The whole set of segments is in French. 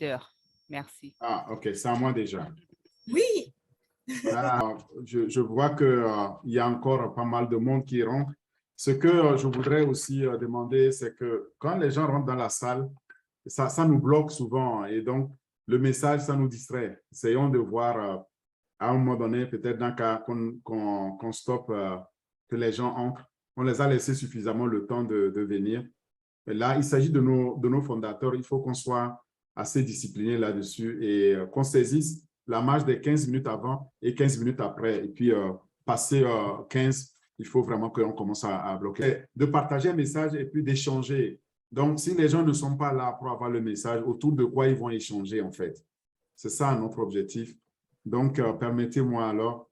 auditeurs. Merci. Ah, OK, c'est à moi déjà. Oui. Je vois qu'il y a encore pas mal de monde qui rentre. Ce que je voudrais aussi demander, c'est que quand les gens rentrent dans la salle, ça nous bloque souvent et donc le message, ça nous distrait. Essayons de voir à un moment donné, peut-être dans le cas qu'on stoppe, que les gens entrent. On les a laissés suffisamment le temps de venir. Mais là, il s'agit de nos fondateurs. Il faut qu'on soit assez discipliné là-dessus et qu'on saisisse la marge des 15 minutes avant et 15 minutes après. Et puis, passer 15, il faut vraiment qu'on commence à bloquer. De partager un message et puis d'échanger. Donc, si les gens ne sont pas là pour avoir le message, autour de quoi ils vont échanger, en fait. C'est ça notre objectif. Donc, permettez-moi alors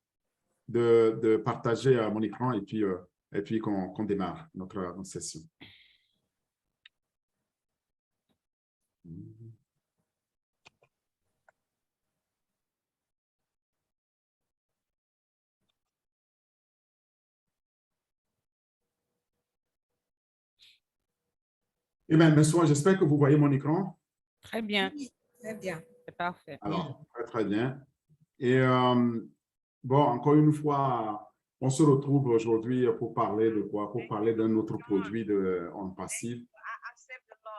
de partager mon écran et puis qu'on démarre notre session. Eh bien, bonsoir, j'espère que vous voyez mon écran. Très bien. Très bien. C'est parfait. Alors, très, très bien. Et bon, encore une fois, on se retrouve aujourd'hui pour parler de quoi? Pour parler d'un autre produit de OnPassive,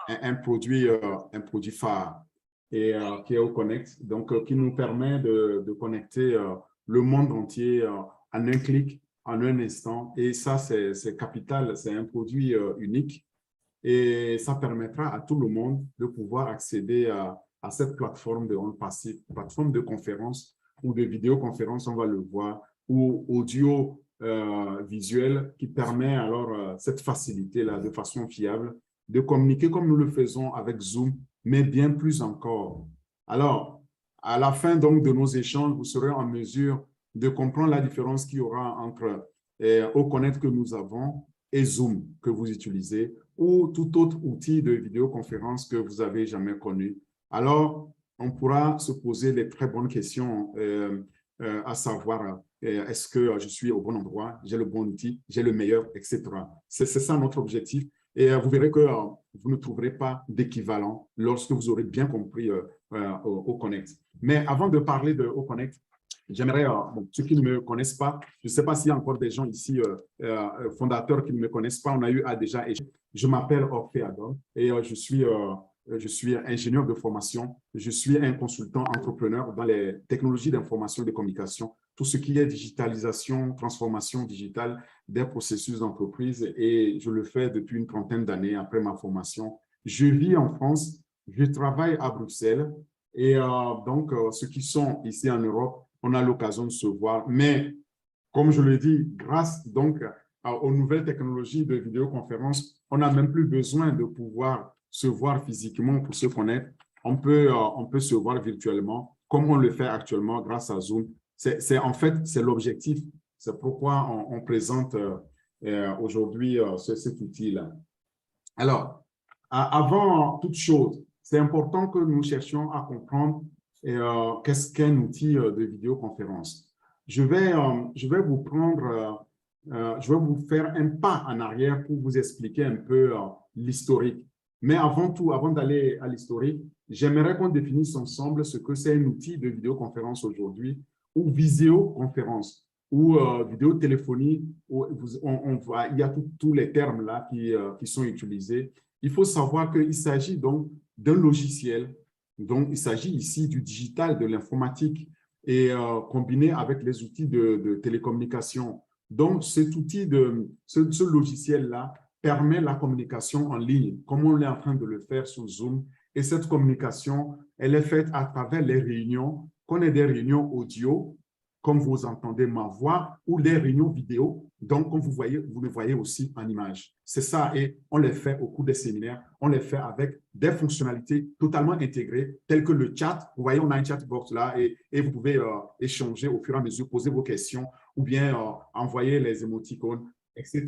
un produit phare et qui est au Connect, donc qui nous permet de connecter le monde entier en un clic, en un instant. Et ça, c'est capital, c'est un produit unique. Et ça permettra à tout le monde de pouvoir accéder à cette plateforme de OnPassive, plateforme de conférence ou de vidéoconférence, on va le voir, ou audio visuel qui permet alors cette facilité-là de façon fiable de communiquer comme nous le faisons avec Zoom, mais bien plus encore. Alors, à la fin donc de nos échanges, vous serez en mesure de comprendre la différence qu'il y aura entre OConnect que nous avons et Zoom que vous utilisez ou tout autre outil de vidéoconférence que vous avez jamais connu. Alors, on pourra se poser les très bonnes questions, à savoir, est-ce que je suis au bon endroit, j'ai le bon outil, j'ai le meilleur, etc. C'est ça notre objectif. Et vous verrez que vous ne trouverez pas d'équivalent lorsque vous aurez bien compris OConnect. Mais avant de parler de OConnect, j'aimerais, bon, ceux qui ne me connaissent pas, je ne sais pas s'il y a encore des gens ici, fondateurs qui ne me connaissent pas, on a eu à déjà échanger. Je m'appelle Orphée Adol et je suis ingénieur de formation, je suis un consultant entrepreneur dans les technologies d'information et de communication, tout ce qui est digitalisation, transformation digitale des processus d'entreprise et je le fais depuis une trentaine d'années après ma formation. Je vis en France, je travaille à Bruxelles et donc ceux qui sont ici en Europe, on a l'occasion de se voir, mais comme je le dis, grâce donc aux nouvelles technologies de vidéoconférence, on n'a même plus besoin de pouvoir se voir physiquement pour se connaître. On peut se voir virtuellement, comme on le fait actuellement grâce à Zoom. En fait, c'est l'objectif. C'est pourquoi on présente aujourd'hui cet outil-là. Alors, avant toute chose, c'est important que nous cherchions à comprendre qu'est-ce qu'un outil de vidéoconférence. Je vais vous prendre, je vais vous faire un pas en arrière pour vous expliquer un peu l'historique. Mais avant tout, avant d'aller à l'historique, j'aimerais qu'on définisse ensemble ce que c'est un outil de vidéoconférence aujourd'hui ou visioconférence ou vidéotéléphonie. Il y a tous les termes là qui sont utilisés. Il faut savoir qu'il s'agit donc d'un logiciel. Donc, il s'agit ici du digital, de l'informatique et combiné avec les outils de télécommunication. Donc, cet outil, ce logiciel-là permet la communication en ligne, comme on est en train de le faire sur Zoom. Et cette communication, elle est faite à travers les réunions, qu'on ait des réunions audio, comme vous entendez ma voix, ou des réunions vidéo, donc comme vous le voyez aussi en image. C'est ça, et on les fait au cours des séminaires, on les fait avec des fonctionnalités totalement intégrées, telles que le chat. Vous voyez, on a un chatbox là, et vous pouvez échanger au fur et à mesure, poser vos questions, ou bien envoyer les émoticônes, etc.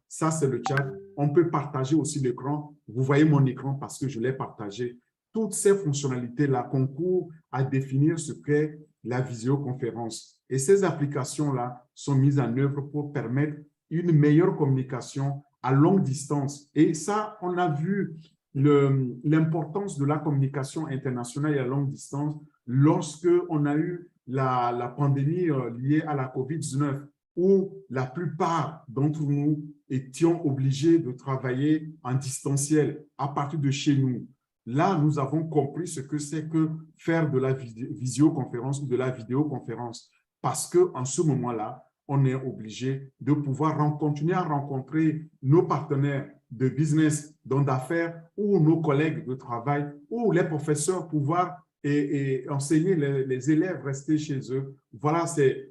Ça, c'est le chat. On peut partager aussi l'écran. Vous voyez mon écran parce que je l'ai partagé. Toutes ces fonctionnalités-là concourent à définir ce qu'est la visioconférence. Et ces applications-là sont mises en œuvre pour permettre une meilleure communication à longue distance. Et ça, on a vu l'importance de la communication internationale et à longue distance lorsque on a eu la pandémie liée à la COVID-19, où la plupart d'entre nous étions obligés de travailler en distanciel à partir de chez nous. Là, nous avons compris ce que c'est que faire de la visioconférence ou de la vidéoconférence, parce qu'en ce moment-là, on est obligé de pouvoir continuer à rencontrer nos partenaires de business, d'affaires, ou nos collègues de travail, ou les professeurs, pouvoir et enseigner les élèves rester chez eux. Voilà,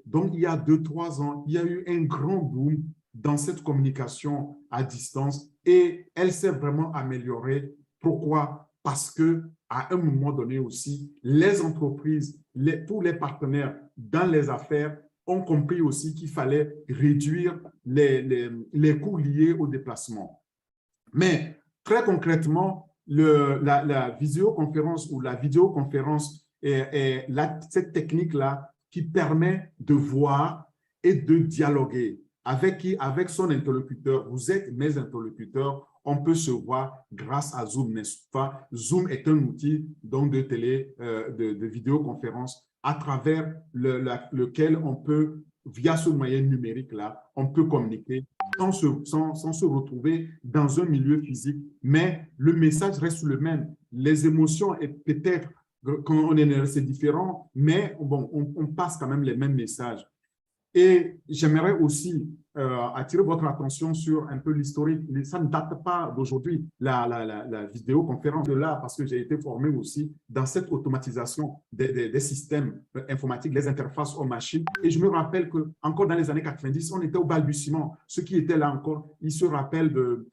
donc il y a 2-3 ans, il y a eu un grand boom dans cette communication à distance et elle s'est vraiment améliorée. Pourquoi? Parce qu'à un moment donné aussi, les entreprises, tous les partenaires dans les affaires ont compris aussi qu'il fallait réduire les coûts liés au déplacement. Mais très concrètement, la visioconférence ou la vidéoconférence est cette technique-là qui permet de voir et de dialoguer avec son interlocuteur. Vous êtes mes interlocuteurs, on peut se voir grâce à Zoom, n'est-ce pas? Zoom est un outil donc de vidéoconférence à travers lequel on peut, via ce moyen numérique-là, on peut communiquer sans se retrouver dans un milieu physique, mais le message reste le même. Les émotions, et peut-être quand on est c'est différent, mais bon, on passe quand même les mêmes messages. Et j'aimerais aussi attirer votre attention sur un peu l'historique. Ça ne date pas d'aujourd'hui, la vidéoconférence de là, parce que j'ai été formé aussi dans cette automatisation des systèmes informatiques, les interfaces aux machines. Et je me rappelle qu'encore dans les années 90, on était au balbutiement. Ceux qui étaient là encore, ils se rappellent de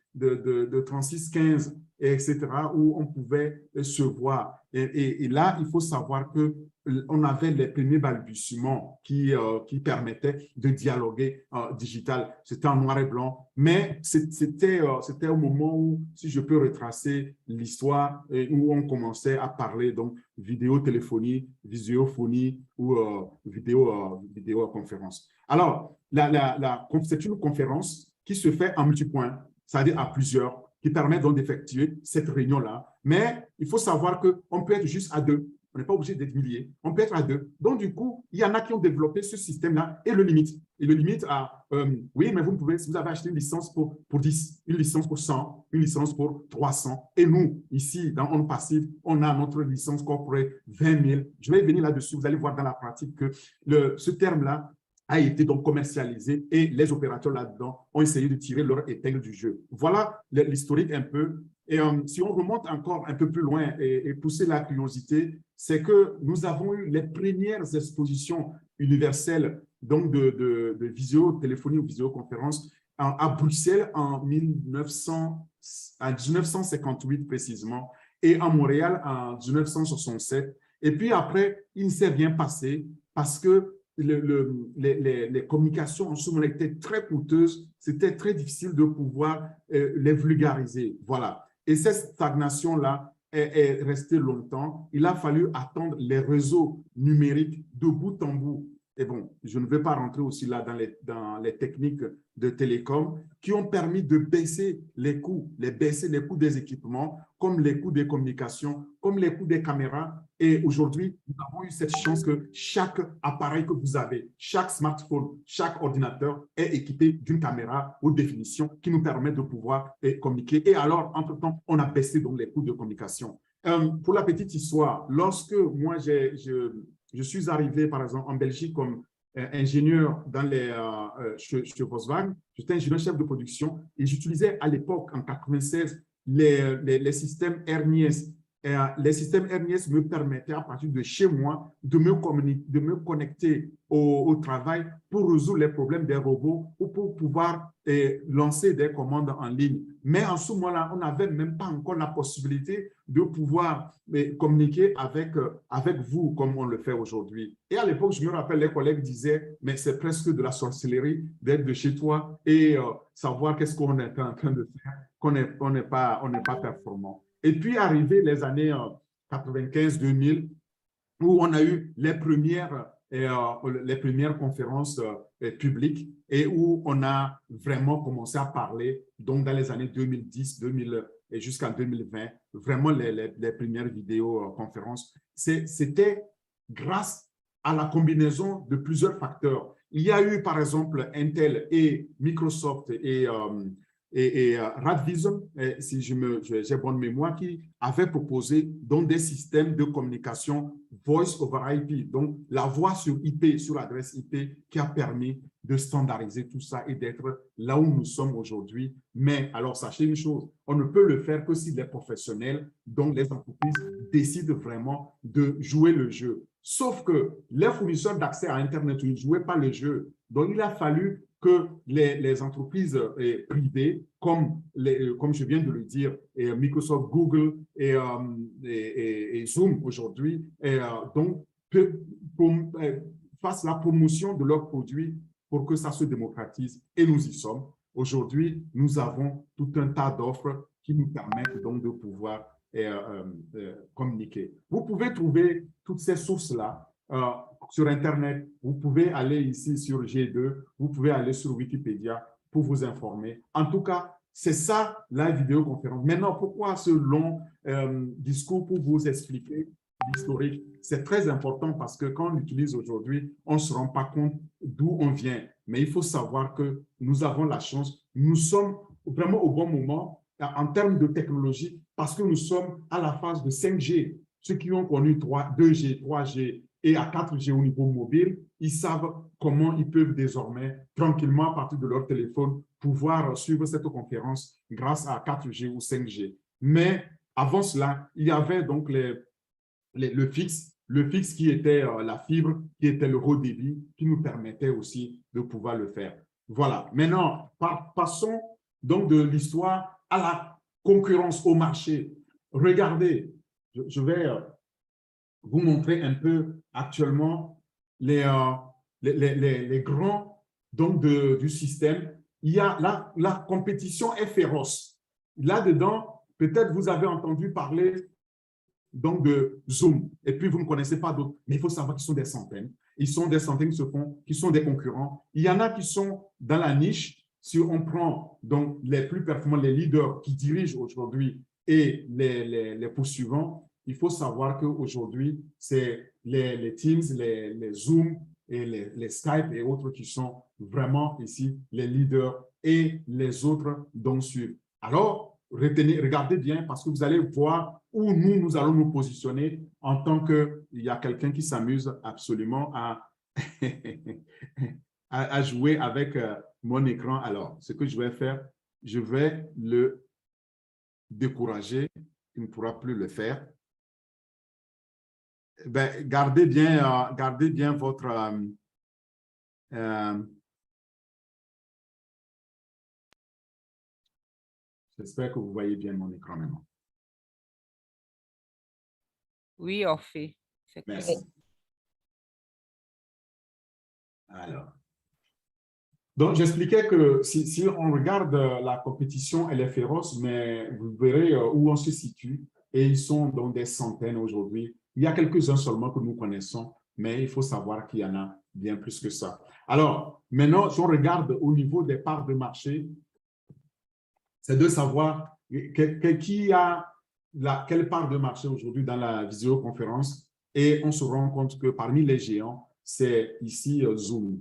3615, etc., où on pouvait se voir. Et là, il faut savoir qu'on avait les premiers balbutiements qui permettaient de dialoguer digital. C'était en noir et blanc, mais c'était au moment où, si je peux retracer l'histoire, où on commençait à parler donc vidéotéléphonie, visiophonie ou vidéoconférence. Alors, c'est une conférence qui se fait en multipoint, c'est-à-dire à plusieurs, qui permet donc d'effectuer cette réunion-là. Mais il faut savoir qu'on peut être juste à deux. On n'est pas obligé d'être milliers. On peut être à deux. Donc, du coup, il y en a qui ont développé ce système-là et le limite. Et le limite à, oui, mais vous pouvez, si vous avez acheté une licence pour 10, une licence pour 100, une licence pour 300. Et nous, ici, dans On Passive, on a notre licence corporate 20 000. Je vais venir là-dessus. Vous allez voir dans la pratique que ce terme-là a été donc commercialisé et les opérateurs là-dedans ont essayé de tirer leur épingle du jeu. Voilà l'historique un peu. Et si on remonte encore un peu plus loin et pousser la curiosité, c'est que nous avons eu les premières expositions universelles donc de visiotéléphonie ou visioconférence à Bruxelles en 1958 précisément et à Montréal en 1967. Et puis après, il ne s'est rien passé parce que les communications en ce moment étaient très coûteuses, c'était très difficile de pouvoir les vulgariser. Voilà. Et cette stagnation-là est restée longtemps. Il a fallu attendre les réseaux numériques de bout en bout. Et bon, je ne vais pas rentrer aussi là dans les techniques de télécom qui ont permis de baisser les coûts des équipements, comme les coûts des communications, comme les coûts des caméras. Et aujourd'hui, nous avons eu cette chance que chaque appareil que vous avez, chaque smartphone, chaque ordinateur est équipé d'une caméra haute définition qui nous permet de pouvoir communiquer. Et alors, entre-temps, on a baissé donc les coûts de communication. Pour la petite histoire, lorsque moi, je suis arrivé, par exemple, en Belgique comme ingénieur chez Volkswagen. J'étais ingénieur chef de production et j'utilisais à l'époque, en 1996, les systèmes RNIS. Les systèmes RNIS me permettaient, à partir de chez moi, de me connecter au travail pour résoudre les problèmes des robots ou pour pouvoir lancer des commandes en ligne. Mais en ce moment-là, on n'avait même pas encore la possibilité de pouvoir communiquer avec vous comme on le fait aujourd'hui. Et à l'époque, je me rappelle, les collègues disaient, mais c'est presque de la sorcellerie d'être de chez toi et savoir qu'est-ce qu'on est en train de faire, qu'on n'est pas performant. Et puis, arrivé les années 95-2000, où on a eu les premières conférences publiques et où on a vraiment commencé à parler, donc dans les années 2010, et jusqu'en 2020, vraiment les premières vidéoconférences, c'était grâce à la combinaison de plusieurs facteurs. Il y a eu, par exemple, Intel et Microsoft et Radvision, si j'ai bonne mémoire, qui avaient proposé donc des systèmes de communication Voice over IP, donc la voix sur IP, sur l'adresse IP, qui a permis de standardiser tout ça et d'être là où nous sommes aujourd'hui. Mais alors, sachez une chose, on ne peut le faire que si les professionnels, donc les entreprises, décident vraiment de jouer le jeu. Sauf que les fournisseurs d'accès à Internet ne jouaient pas le jeu. Donc, il a fallu que les entreprises privées, comme je viens de le dire, Microsoft, Google et Zoom aujourd'hui, donc, fassent la promotion de leurs produits pour que ça se démocratise. Et nous y sommes. Aujourd'hui, nous avons tout un tas d'offres qui nous permettent donc de pouvoir communiquer. Vous pouvez trouver toutes ces sources-là sur Internet. Vous pouvez aller ici sur G2, vous pouvez aller sur Wikipédia pour vous informer. En tout cas, c'est ça la vidéoconférence. Maintenant, pourquoi ce long discours pour vous expliquer l'historique? C'est très important parce que quand on l'utilise aujourd'hui, on ne se rend pas compte d'où on vient. Mais il faut savoir que nous avons la chance, nous sommes vraiment au bon moment en termes de technologie parce que nous sommes à la phase de 5G. Ceux qui ont connu 2G, 3G et à 4G au niveau mobile, ils savent comment ils peuvent désormais, tranquillement à partir de leur téléphone, pouvoir suivre cette conférence grâce à 4G ou 5G. Mais avant cela, il y avait donc le fixe qui était la fibre, qui était le haut débit, qui nous permettait aussi de pouvoir le faire. Voilà. Maintenant, passons donc de l'histoire à la concurrence au marché. Regardez, je vais vous montrer un peu actuellement les grands donc du système. Il y a la compétition est féroce. Là-dedans, peut-être vous avez entendu parler donc de Zoom, et puis vous ne connaissez pas d'autres, mais il faut savoir qu'ils sont des centaines. Ils sont des centaines qui sont des concurrents. Il y en a qui sont dans la niche. Si on prend donc les plus performants, les leaders qui dirigent aujourd'hui et les poursuivants, il faut savoir qu'aujourd'hui, c'est les Teams, les Zoom et les Skype et autres qui sont vraiment ici les leaders et les autres dont suivent. Alors, regardez bien parce que vous allez voir où nous allons nous positionner en tant qu'il y a quelqu'un qui s'amuse absolument à jouer avec mon écran. Alors, ce que je vais faire, je vais le décourager. Il ne pourra plus le faire. Ben, gardez bien votre... j'espère que vous voyez bien mon écran maintenant. Oui, Orphée. Merci. Alors, donc j'expliquais que si on regarde la compétition, elle est féroce, mais vous verrez où on se situe et ils sont donc des centaines aujourd'hui. Il y a quelques-uns seulement que nous connaissons, mais il faut savoir qu'il y en a bien plus que ça. Alors, maintenant, si on regarde au niveau des parts de marché, c'est de savoir qui a quelle part de marché aujourd'hui dans la visioconférence et on se rend compte que parmi les géants, c'est ici Zoom.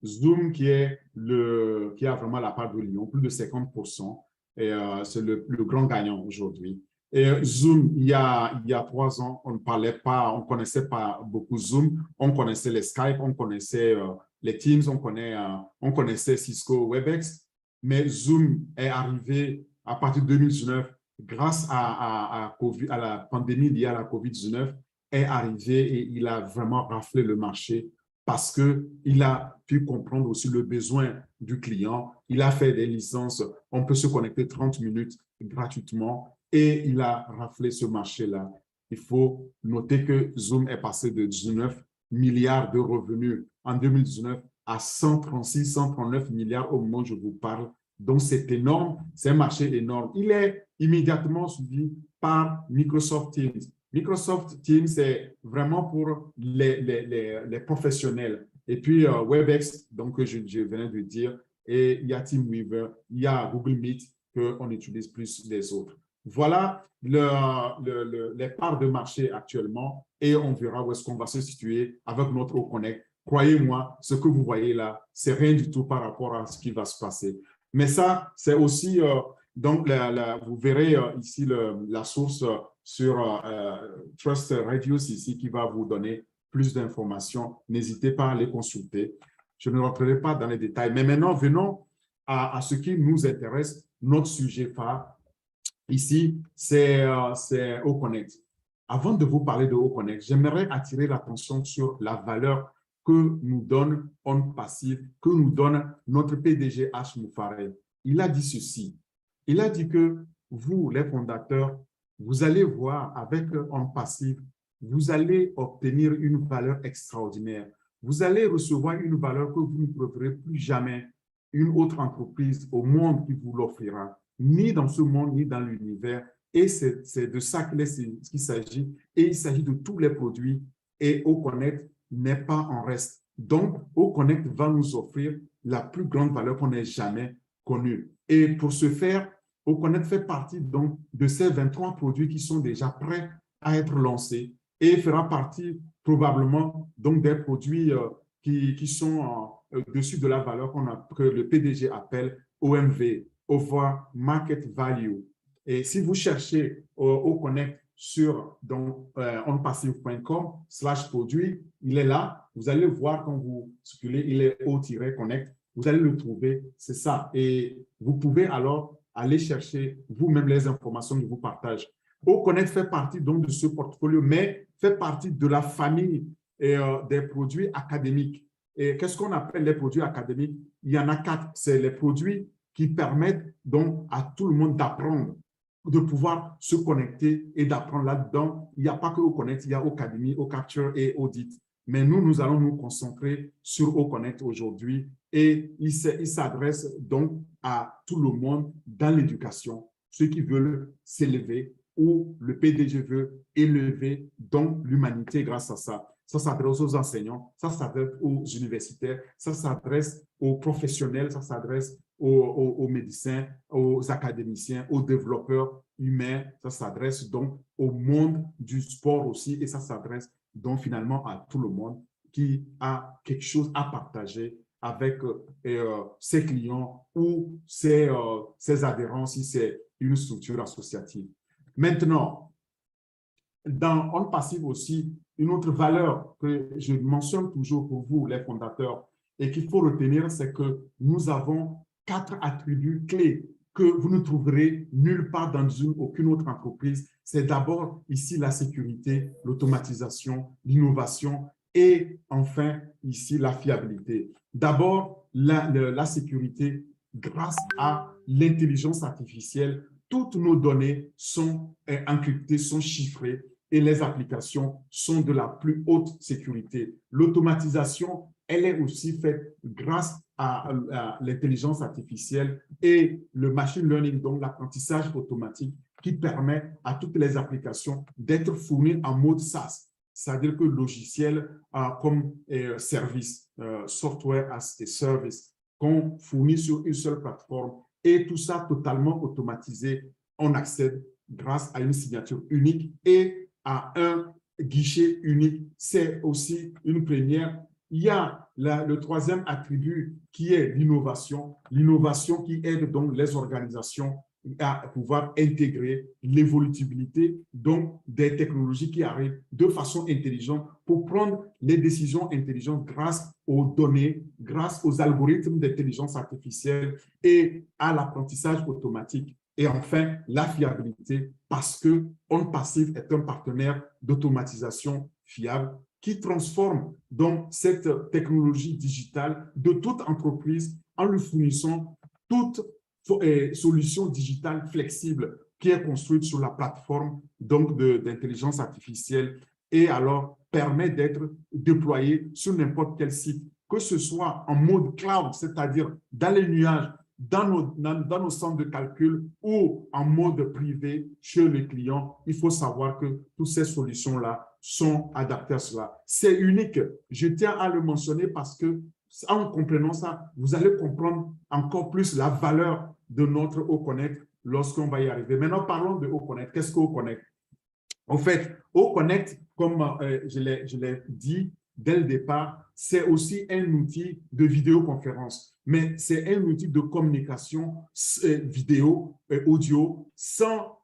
Zoom qui a vraiment la part de lion, plus de 50%, et c'est le grand gagnant aujourd'hui. Et Zoom, il y a 3 ans, on ne connaissait pas beaucoup Zoom, on connaissait les Skype, on connaissait les Teams, on connaissait Cisco Webex, mais Zoom est arrivé à partir de 2019 grâce à la pandémie liée à la COVID-19, est arrivé et il a vraiment raflé le marché parce qu'il a pu comprendre aussi le besoin du client. Il a fait des licences, on peut se connecter 30 minutes gratuitement et il a raflé ce marché-là. Il faut noter que Zoom est passé de 19 milliards de revenus en 2019 à 136, 139 milliards au moment où je vous parle. Donc, c'est énorme, c'est un marché énorme. Il est immédiatement suivi par Microsoft Teams. Microsoft Teams, c'est vraiment pour les professionnels. Et puis, Webex, donc je venais de dire, et il y a Teamweaver, il y a Google Meet qu'on utilise plus les autres. Voilà les parts de marché actuellement et on verra où est-ce qu'on va se situer avec notre Connect. Croyez-moi, ce que vous voyez là, c'est rien du tout par rapport à ce qui va se passer. Mais ça, c'est aussi, donc vous verrez ici la source sur Trust Radius ici qui va vous donner plus d'informations. N'hésitez pas à les consulter. Je ne rentrerai pas dans les détails. Mais maintenant, venons à ce qui nous intéresse, notre sujet phare. Ici, c'est OConnect. Avant de vous parler de OConnect, j'aimerais attirer l'attention sur la valeur que nous donne On Passive, que nous donne notre PDG H. Moufarel. Il a dit ceci. Il a dit que vous, les fondateurs, vous allez voir avec On Passive, vous allez obtenir une valeur extraordinaire. Vous allez recevoir une valeur que vous ne trouverez plus jamais une autre entreprise au monde qui vous l'offrira, ni dans ce monde, ni dans l'univers. Et c'est de ça qu'il s'agit. Et il s'agit de tous les produits. Et OConnect n'est pas en reste. Donc, OConnect va nous offrir la plus grande valeur qu'on ait jamais connue. Et pour ce faire, OConnect fait partie donc de ces 23 produits qui sont déjà prêts à être lancés et fera partie probablement donc des produits qui sont au-dessus de la valeur que le PDG appelle OMV, Over Market Value. Et si vous cherchez OConnect sur onpassive.com/produit, il est là. Vous allez voir quand vous circulez, il est O-Connect. Vous allez le trouver, c'est ça. Et vous pouvez alors aller chercher vous-même les informations que je vous partage. OConnect fait partie donc de ce portfolio, mais fait partie de la famille des produits académiques. Et qu'est-ce qu'on appelle les produits académiques? Il y en a 4. C'est les produits qui permettent donc à tout le monde d'apprendre, de pouvoir se connecter et d'apprendre là-dedans. Il n'y a pas que OConnect, il y a Ocademy, OCapture et Audit. Mais nous allons nous concentrer sur OConnect aujourd'hui et il s'adresse donc à tout le monde dans l'éducation, ceux qui veulent s'élever ou le PDG veut élever donc l'humanité grâce à ça. Ça s'adresse aux enseignants, ça s'adresse aux universitaires, ça s'adresse aux professionnels, ça s'adresse aux médecins, aux académiciens, aux développeurs humains, ça s'adresse donc au monde du sport aussi et ça s'adresse donc finalement à tout le monde qui a quelque chose à partager avec ses clients ou ses adhérents si c'est une structure associative. Maintenant, dans On Passive aussi, une autre valeur que je mentionne toujours pour vous, les fondateurs, et qu'il faut retenir, c'est que nous avons 4 attributs clés que vous ne trouverez nulle part dans aucune autre entreprise. C'est d'abord ici la sécurité, l'automatisation, l'innovation et enfin ici la fiabilité. D'abord, la sécurité grâce à l'intelligence artificielle. Toutes nos données sont encryptées, sont chiffrées et les applications sont de la plus haute sécurité. L'automatisation, elle est aussi faite grâce à l'intelligence artificielle et le machine learning, donc l'apprentissage automatique qui permet à toutes les applications d'être fournies en mode SaaS, c'est-à-dire que logiciel comme service, software as a service, qu'on fournit sur une seule plateforme et tout ça totalement automatisé. On accède grâce à une signature unique et à un guichet unique. C'est aussi une première. Il y a le troisième attribut qui est l'innovation. L'innovation qui aide donc les organisations à pouvoir intégrer l'évolutivité donc des technologies qui arrivent de façon intelligente pour prendre les décisions intelligentes grâce aux données, grâce aux algorithmes d'intelligence artificielle et à l'apprentissage automatique. Et enfin, la fiabilité, parce que On Passive est un partenaire d'automatisation fiable qui transforme donc cette technologie digitale de toute entreprise en lui fournissant toute solution digitale flexible qui est construite sur la plateforme donc d'intelligence artificielle et alors permet d'être déployée sur n'importe quel site, que ce soit en mode cloud, c'est-à-dire dans les nuages, dans nos centres de calcul ou en mode privé chez les clients. Il faut savoir que toutes ces solutions-là sont adaptées à cela. C'est unique. Je tiens à le mentionner parce que en comprenant ça, vous allez comprendre encore plus la valeur de notre OConnect, lorsqu'on va y arriver. Maintenant, parlons de OConnect. Qu'est-ce que OConnect? En fait, OConnect, comme je l'ai dit dès le départ, c'est aussi un outil de vidéoconférence, mais c'est un outil de communication vidéo, audio, sans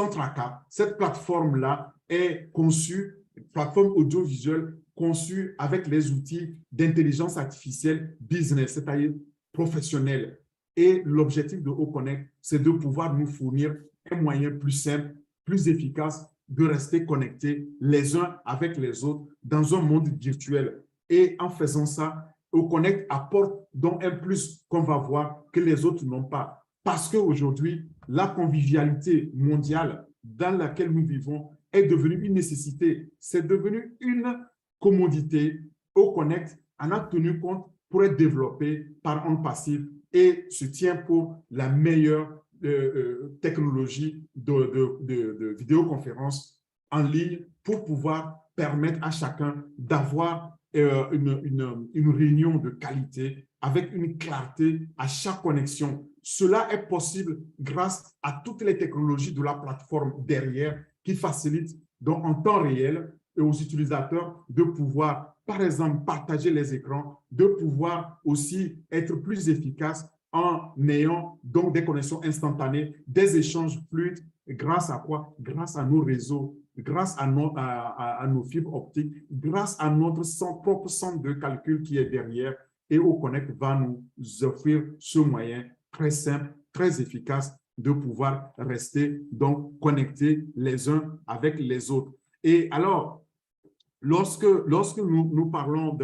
tracas. Cette plateforme-là est conçue, plateforme audiovisuelle conçue avec les outils d'intelligence artificielle business, c'est-à-dire professionnelle. Et l'objectif de OConnect, c'est de pouvoir nous fournir un moyen plus simple, plus efficace de rester connectés les uns avec les autres dans un monde virtuel. Et en faisant ça, OConnect apporte donc un plus qu'on va voir que les autres n'ont pas. Parce qu'aujourd'hui, la convivialité mondiale dans laquelle nous vivons est devenue une nécessité. C'est devenu une commodité. OConnect en a tenu compte pour être développé par OnPassive et se tient pour la meilleure technologie de vidéoconférence en ligne pour pouvoir permettre à chacun d'avoir une réunion de qualité avec une clarté à chaque connexion. Cela est possible grâce à toutes les technologies de la plateforme derrière qui facilitent donc en temps réel et aux utilisateurs de pouvoir, par exemple, partager les écrans, de pouvoir aussi être plus efficace en ayant donc des connexions instantanées, des échanges fluides, grâce à quoi? Grâce à nos réseaux, grâce à nos fibres optiques, grâce à notre propre centre de calcul qui est derrière. Et OConnect va nous offrir ce moyen très simple, très efficace de pouvoir rester donc connectés les uns avec les autres. Et alors, lorsque nous parlons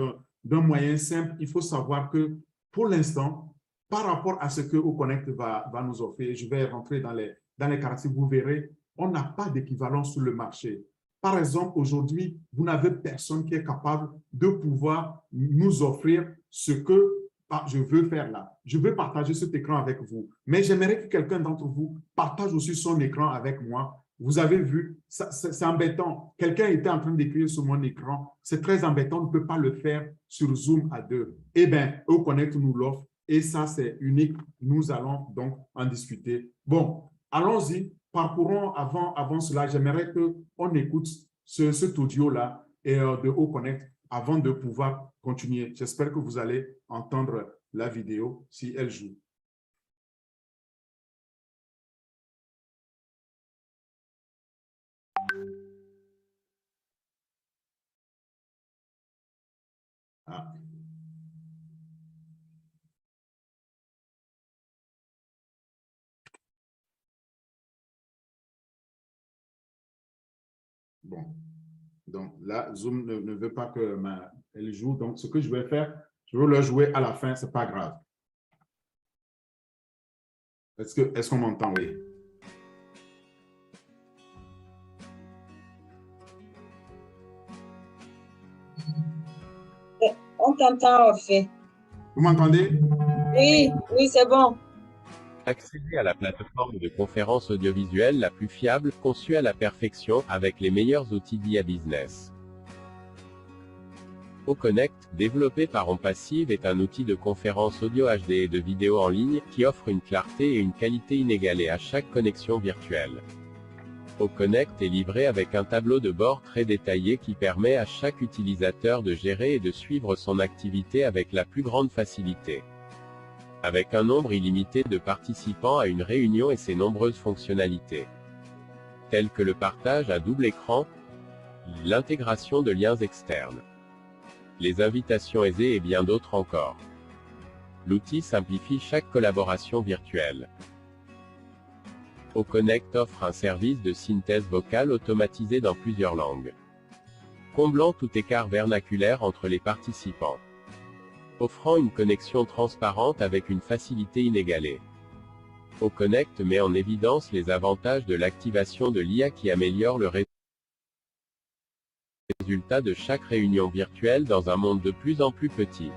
d'un moyen simple, il faut savoir que pour l'instant, par rapport à ce que OConnect va nous offrir, je vais rentrer dans les caractéristiques, vous verrez, on n'a pas d'équivalent sur le marché. Par exemple, aujourd'hui, vous n'avez personne qui est capable de pouvoir nous offrir ce que je veux faire là. Je veux partager cet écran avec vous, mais j'aimerais que quelqu'un d'entre vous partage aussi son écran avec moi. Vous avez vu, c'est embêtant. Quelqu'un était en train d'écrire sur mon écran. C'est très embêtant, on ne peut pas le faire sur Zoom à deux. Eh bien, OConnect nous l'offre et ça, c'est unique. Nous allons donc en discuter. Bon, allons-y. Parcourons avant cela. J'aimerais qu'on écoute cet audio-là de OConnect avant de pouvoir continuer. J'espère que vous allez entendre la vidéo si elle joue. Ah. Bon, donc là, Zoom ne veut pas que elle joue. Donc, ce que je vais faire, je vais le jouer à la fin, ce n'est pas grave. Est-ce qu'on m'entend? Oui. On t'entend, en fait. Vous m'entendez? Oui, oui, c'est bon. Accéder à la plateforme de conférence audiovisuelle la plus fiable, conçue à la perfection, avec les meilleurs outils d'IA Business. OConnect, développé par OnPassive, est un outil de conférence audio HD et de vidéo en ligne, qui offre une clarté et une qualité inégalées à chaque connexion virtuelle. OConnect est livré avec un tableau de bord très détaillé qui permet à chaque utilisateur de gérer et de suivre son activité avec la plus grande facilité. Avec un nombre illimité de participants à une réunion et ses nombreuses fonctionnalités, telles que le partage à double écran, l'intégration de liens externes, les invitations aisées et bien d'autres encore. L'outil simplifie chaque collaboration virtuelle. OConnect offre un service de synthèse vocale automatisé dans plusieurs langues, comblant tout écart vernaculaire entre les participants, offrant une connexion transparente avec une facilité inégalée. OConnect met en évidence les avantages de l'activation de l'IA qui améliore le résultat de chaque réunion virtuelle dans un monde de plus en plus petit,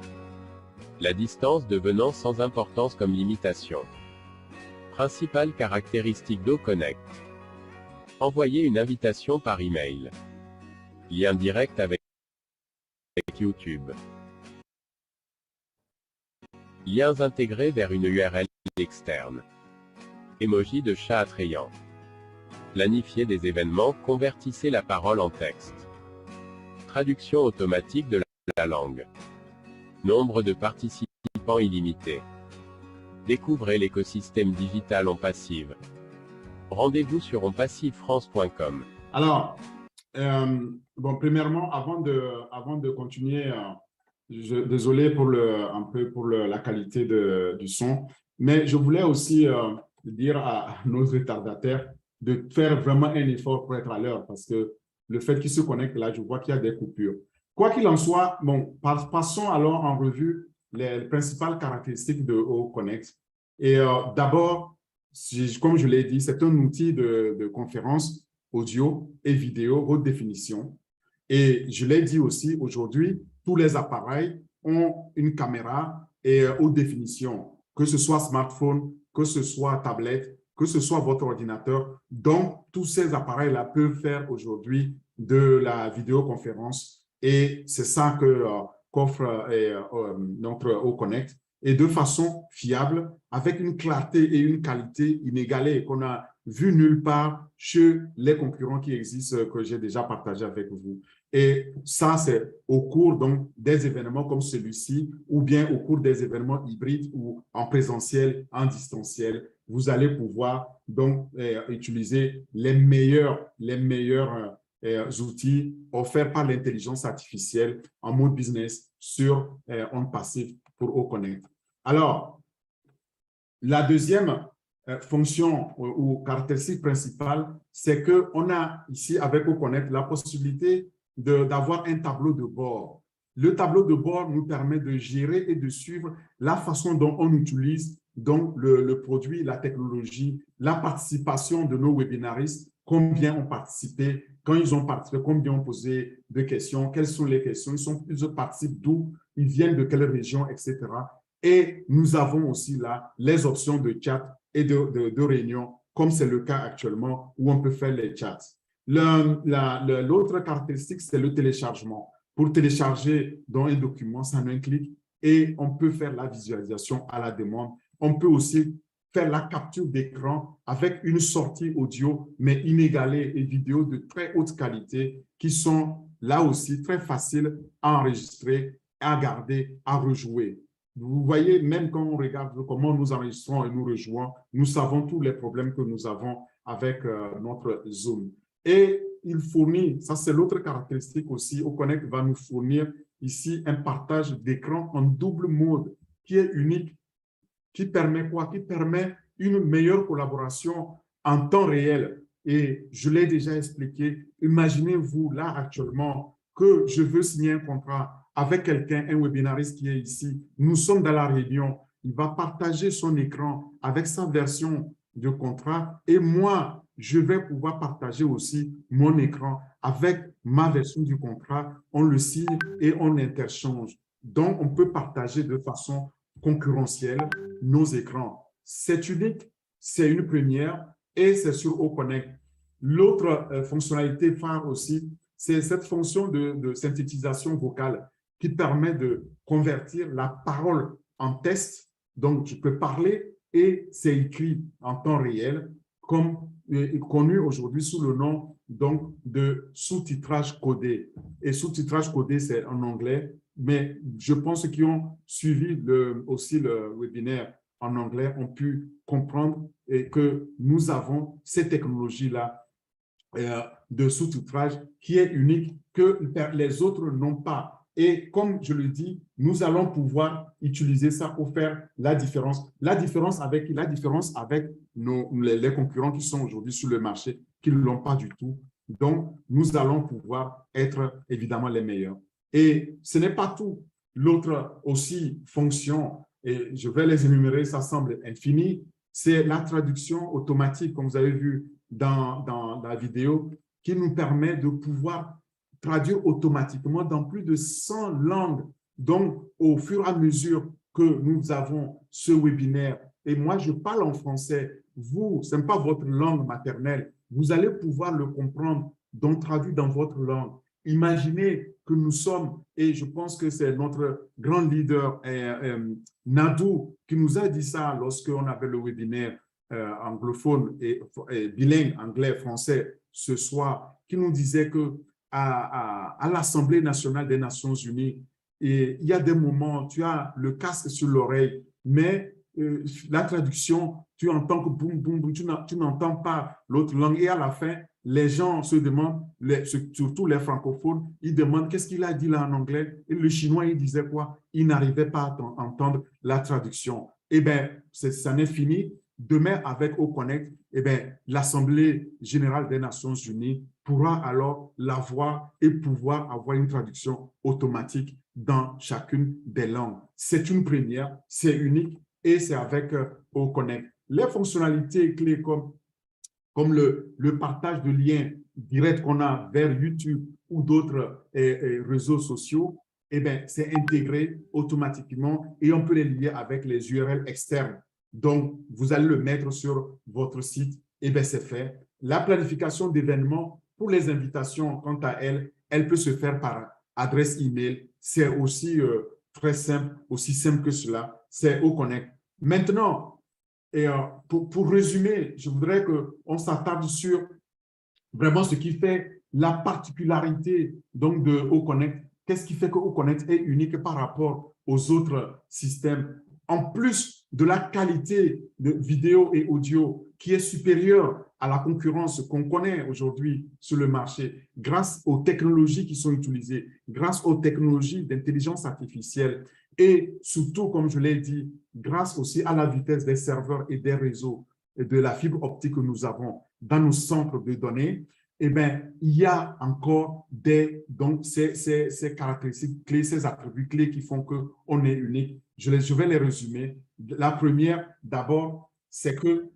la distance devenant sans importance comme limitation. Principale caractéristique d'OConnect: envoyer une invitation par email. Lien direct avec YouTube. « 」 « 」 « 」 « 」 « 」 « 」 « 」 « 」 « 」 « 」 « 」 « 」 « 」 « 」 « 」 « 」 « 」 « 」 « 」 « 」 « 」 « 」 « 」 « 」 « 」 « 」 « 」 « 」 « 」 « 」 « Emoji de chat attrayant. Planifiez des événements, convertissez la parole en texte. Traduction automatique de la langue. Nombre de participants illimité. Découvrez l'écosystème digital OnPassive. Rendez-vous sur onpassivefrance.com. Alors, bon, premièrement, avant de continuer, désolé pour un peu pour la qualité du son, mais je voulais aussi dire à nos retardataires de faire vraiment un effort pour être à l'heure, parce que le fait qu'ils se connectent là, je vois qu'il y a des coupures. Quoi qu'il en soit, bon, passons alors en revue les principales caractéristiques de OConnect. Et d'abord, comme je l'ai dit, c'est un outil de conférence audio et vidéo haute définition. Et je l'ai dit aussi, aujourd'hui, tous les appareils ont une caméra et haute définition, que ce soit smartphone, que ce soit tablette, que ce soit votre ordinateur. Donc, tous ces appareils-là peuvent faire aujourd'hui de la vidéoconférence et c'est ça qu'offre notre OConnect et de façon fiable, avec une clarté et une qualité inégalées qu'on a vu nulle part chez les concurrents qui existent, que j'ai déjà partagé avec vous. Et ça, c'est au cours donc, des événements comme celui-ci ou bien au cours des événements hybrides ou en présentiel, en distanciel. Vous allez pouvoir donc utiliser les meilleurs outils offerts par l'intelligence artificielle en mode business sur OnPassive pour OConnect. Alors, la deuxième fonction ou caractéristique principale, c'est qu'on a ici avec OConnect la possibilité d'avoir un tableau de bord. Le tableau de bord nous permet de gérer et de suivre la façon dont on utilise donc le produit, la technologie, la participation de nos webinaristes, combien ont participé, quand ils ont participé, combien ont posé de questions, quelles sont les questions, ils participent d'où, ils viennent de quelle région, etc. Et nous avons aussi là les options de chat et de réunion, comme c'est le cas actuellement où on peut faire les chats. L'autre caractéristique, c'est le téléchargement. Pour télécharger dans un document, c'est en un clic et on peut faire la visualisation à la demande. On peut aussi faire la capture d'écran avec une sortie audio, mais inégalée et vidéo de très haute qualité qui sont là aussi très faciles à enregistrer, à garder, à rejouer. Vous voyez, même quand on regarde comment nous enregistrons et nous rejouons, nous savons tous les problèmes que nous avons avec notre Zoom. Et il fournit, ça c'est l'autre caractéristique aussi, OConnect va nous fournir ici un partage d'écran en double mode qui est unique, qui permet quoi? Qui permet une meilleure collaboration en temps réel. Et je l'ai déjà expliqué, imaginez-vous là actuellement que je veux signer un contrat avec quelqu'un, un webinariste qui est ici, nous sommes dans la réunion, il va partager son écran avec sa version de contrat et moi, je vais pouvoir partager aussi mon écran avec ma version du contrat, on le signe et on interchange. Donc, on peut partager de façon concurrentielle nos écrans. C'est unique, c'est une première et c'est sur OConnect. L'autre fonctionnalité phare aussi, c'est cette fonction de synthétisation vocale qui permet de convertir la parole en texte. Donc, je peux parler et c'est écrit en temps réel, comme connu aujourd'hui sous le nom donc, de sous-titrage codé. Et sous-titrage codé, c'est en anglais, mais je pense qu'ils ont suivi aussi le webinaire en anglais ont pu comprendre que nous avons ces technologies-là de sous-titrage qui est unique, que les autres n'ont pas. Et comme je le dis, nous allons pouvoir utiliser ça pour faire la différence. La différence avec les concurrents qui sont aujourd'hui sur le marché, qui ne l'ont pas du tout. Donc, nous allons pouvoir être évidemment les meilleurs. Et ce n'est pas tout. L'autre aussi fonction, et je vais les énumérer, ça semble infini, c'est la traduction automatique, comme vous avez vu dans la vidéo, qui nous permet de pouvoir traduire automatiquement dans plus de 100 langues. Donc, au fur et à mesure que nous avons ce webinaire, et moi, je parle en français, vous, ce n'est pas votre langue maternelle, vous allez pouvoir le comprendre, donc traduit dans votre langue. Imaginez que nous sommes, et je pense que c'est notre grand leader, Nadou, qui nous a dit ça lorsqu'on avait le webinaire. anglophone et bilingue anglais-français ce soir qui nous disait que à l'Assemblée nationale des Nations unies, et il y a des moments, tu as le casque sur l'oreille, mais la traduction, tu entends que boum, boum, boum, tu n'entends pas l'autre langue. Et à la fin, les gens se demandent, surtout les francophones, ils demandent qu'est-ce qu'il a dit là en anglais. Et le chinois, il disait quoi? Il n'arrivait pas à entendre la traduction. Eh bien, ça n'est fini. Demain, avec Oconnect, eh bien, l'Assemblée générale des Nations unies pourra alors l'avoir et pouvoir avoir une traduction automatique dans chacune des langues. C'est une première, c'est unique et c'est avec Oconnect. Les fonctionnalités clés comme le partage de liens directs qu'on a vers YouTube ou d'autres réseaux sociaux, eh bien, c'est intégré automatiquement et on peut les lier avec les URL externes. Donc, vous allez le mettre sur votre site, et bien c'est fait. La planification d'événements pour les invitations, quant à elle, elle peut se faire par adresse email. C'est aussi très simple, aussi simple que cela. C'est Oconnect. Maintenant, pour résumer, je voudrais qu'on s'attarde sur vraiment ce qui fait la particularité donc, de Oconnect. Qu'est-ce qui fait que Oconnect est unique par rapport aux autres systèmes? En plus de la qualité de vidéo et audio qui est supérieure à la concurrence qu'on connaît aujourd'hui sur le marché, grâce aux technologies qui sont utilisées, grâce aux technologies d'intelligence artificielle et surtout, comme je l'ai dit, grâce aussi à la vitesse des serveurs et des réseaux et de la fibre optique que nous avons dans nos centres de données, eh bien, il y a encore donc ces caractéristiques clés, ces attributs clés qui font qu'on est unique. Je vais les résumer. La première, d'abord, c'est que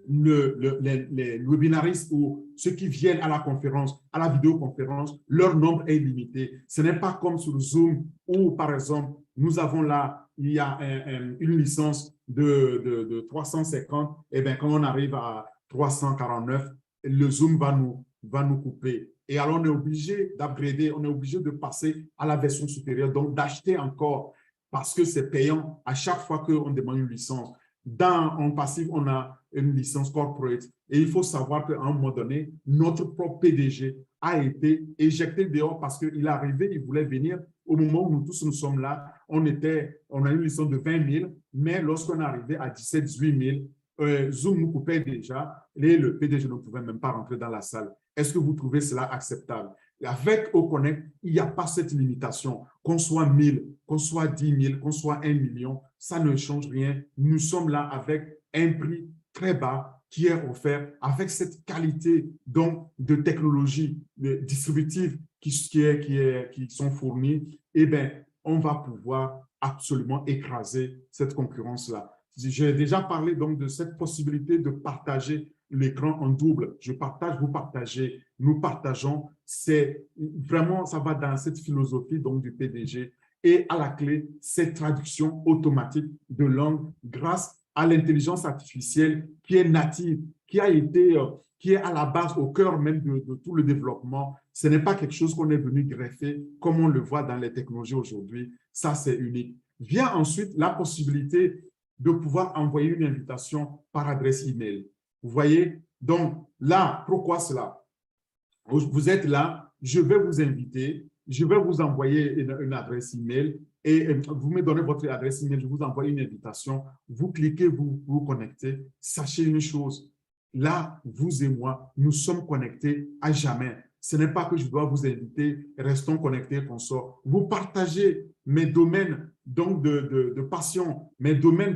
les webinaristes ou ceux qui viennent à la conférence, à la vidéoconférence, leur nombre est limité. Ce n'est pas comme sur Zoom où, par exemple, nous avons là, il y a une licence de 350. Et bien, quand on arrive à 349, le Zoom va nous couper. Et alors, on est obligé d'upgrader, on est obligé de passer à la version supérieure, donc d'acheter encore parce que c'est payant à chaque fois qu'on demande une licence. En passif, on a une licence corporate et il faut savoir qu'à un moment donné, notre propre PDG a été éjecté dehors parce qu'il est arrivé, il voulait venir. Au moment où nous tous nous sommes là, on a une licence de 20 000, mais lorsqu'on est arrivé à 17 18 000, Zoom nous coupait déjà et le PDG ne pouvait même pas rentrer dans la salle. Est-ce que vous trouvez cela acceptable? Avec Oconnect, il n'y a pas cette limitation. Qu'on soit 1000, qu'on soit 10 000, qu'on soit 1 million, ça ne change rien. Nous sommes là avec un prix très bas qui est offert, avec cette qualité donc, de technologie distributive qui sont fournies. Eh bien, on va pouvoir absolument écraser cette concurrence-là. J'ai déjà parlé donc de cette possibilité de partager l'écran en double. Je partage, vous partagez, nous partageons. C'est vraiment, ça va dans cette philosophie donc du PDG. Et à la clé, cette traduction automatique de langue grâce à l'intelligence artificielle qui est native, qui est à la base, au cœur même de tout le développement. Ce n'est pas quelque chose qu'on est venu greffer comme on le voit dans les technologies aujourd'hui. Ça, c'est unique. Vient ensuite la possibilité de pouvoir envoyer une invitation par adresse email. Vous voyez? Donc là, pourquoi cela? Vous êtes là, je vais vous inviter, je vais vous envoyer une adresse email et vous me donnez votre adresse email, je vous envoie une invitation, vous cliquez, vous vous connectez. Sachez une chose, là, vous et moi, nous sommes connectés à jamais. Ce n'est pas que je dois vous inviter, restons connectés, qu'on sort. Vous partagez mes domaines donc de passion, mes domaines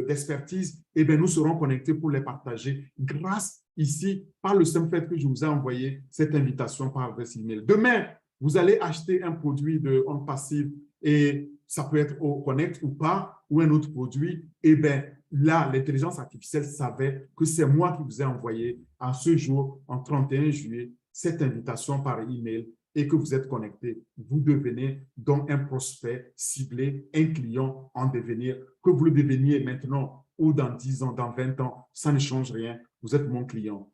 d'expertise, et bien nous serons connectés pour les partager grâce ici, par le simple fait que je vous ai envoyé cette invitation par adresse email. Demain, vous allez acheter un produit de OnPassive et ça peut être Oconnect ou pas, ou un autre produit, et bien là, l'intelligence artificielle savait que c'est moi qui vous ai envoyé en ce jour, en 31 juillet, cette invitation par email et que vous êtes connecté. Vous devenez donc un prospect ciblé, un client en devenir, que vous le deveniez maintenant ou dans 10 ans, dans 20 ans, ça ne change rien. Vous êtes mon client.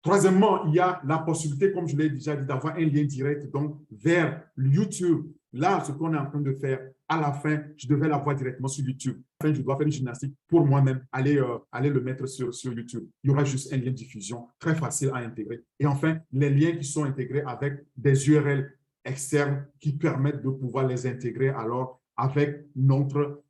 Troisièmement, il y a la possibilité, comme je l'ai déjà dit, d'avoir un lien direct donc vers YouTube Là, ce qu'on est en train de faire, à la fin, je devais la voir directement sur YouTube. À la fin, je dois faire une gymnastique pour moi-même, aller le mettre sur YouTube. Il y aura juste un lien de diffusion très facile à intégrer. Et enfin, les liens qui sont intégrés avec des URL externes qui permettent de pouvoir les intégrer alors avec notre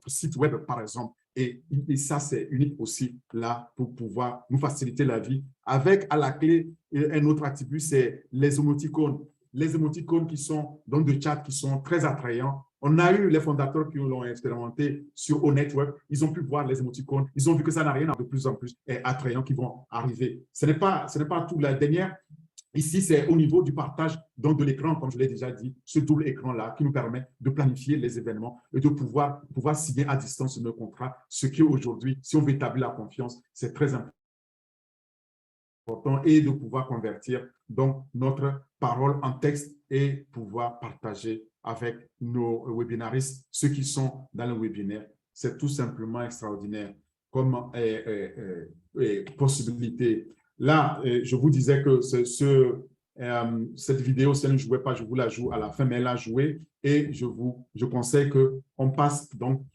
site web, par exemple. Et ça, c'est unique aussi là pour pouvoir nous faciliter la vie. Avec à la clé, un autre attribut, c'est les émoticônes. Les émoticônes qui sont dans le chat, qui sont très attrayants. On a eu les fondateurs qui l'ont expérimenté sur O-Network. Ils ont pu voir les émoticônes. Ils ont vu que ça n'a rien de plus en plus attrayant qui vont arriver. Ce n'est pas tout. La dernière, ici, c'est au niveau du partage donc de l'écran, comme je l'ai déjà dit, ce double écran-là qui nous permet de planifier les événements et de pouvoir signer à distance nos contrats, ce qui aujourd'hui, si on veut établir la confiance, c'est très important et de pouvoir convertir donc notre parole en texte et pouvoir partager avec nos webinaristes, ceux qui sont dans le webinaire. C'est tout simplement extraordinaire comme possibilité. Là, je vous disais que cette vidéo, si elle ne jouait pas, je vous la joue à la fin, mais elle a joué et je conseille qu'on passe donc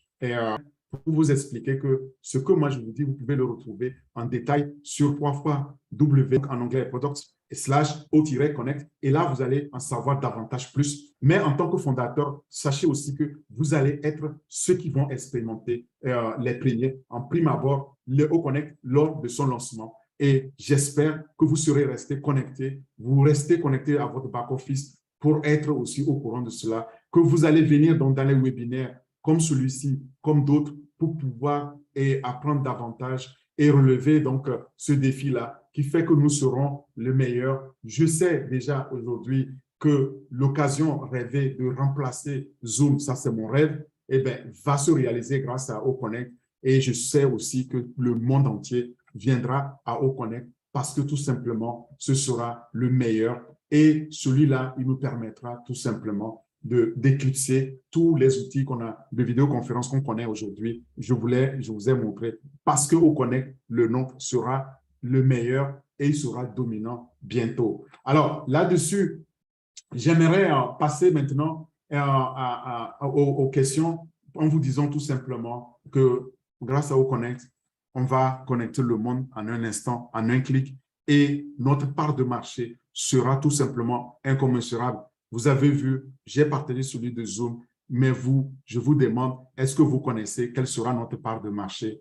pour vous expliquer que ce que moi je vous dis, vous pouvez le retrouver en détail sur www en anglais product/o-connect et là, vous allez en savoir davantage plus. Mais en tant que fondateur, sachez aussi que vous allez être ceux qui vont expérimenter les premiers en prime abord le O-Connect lors de son lancement. Et j'espère que vous serez restés connectés, vous restez connectés à votre back-office pour être aussi au courant de cela, que vous allez venir donc dans les webinaires comme celui-ci, comme d'autres, pour pouvoir apprendre davantage et relever donc ce défi-là qui fait que nous serons le meilleur. Je sais déjà aujourd'hui que l'occasion rêvée de remplacer Zoom, ça c'est mon rêve, va se réaliser grâce à O-Connect. Et je sais aussi que le monde entier viendra à O-Connect parce que tout simplement, ce sera le meilleur. Et celui-là, il nous permettra tout simplement d'éclipser tous les outils qu'on a de vidéoconférence qu'on connaît aujourd'hui. Je vous ai montré parce que O-Connect, le nom sera le meilleur et il sera dominant bientôt. Alors, là-dessus, j'aimerais passer maintenant aux questions en vous disant tout simplement que grâce à O-Connect, on va connecter le monde en un instant, en un clic, et notre part de marché sera tout simplement incommensurable. Vous avez vu, j'ai partagé celui de Zoom, mais je vous demande, est-ce que vous connaissez quelle sera notre part de marché?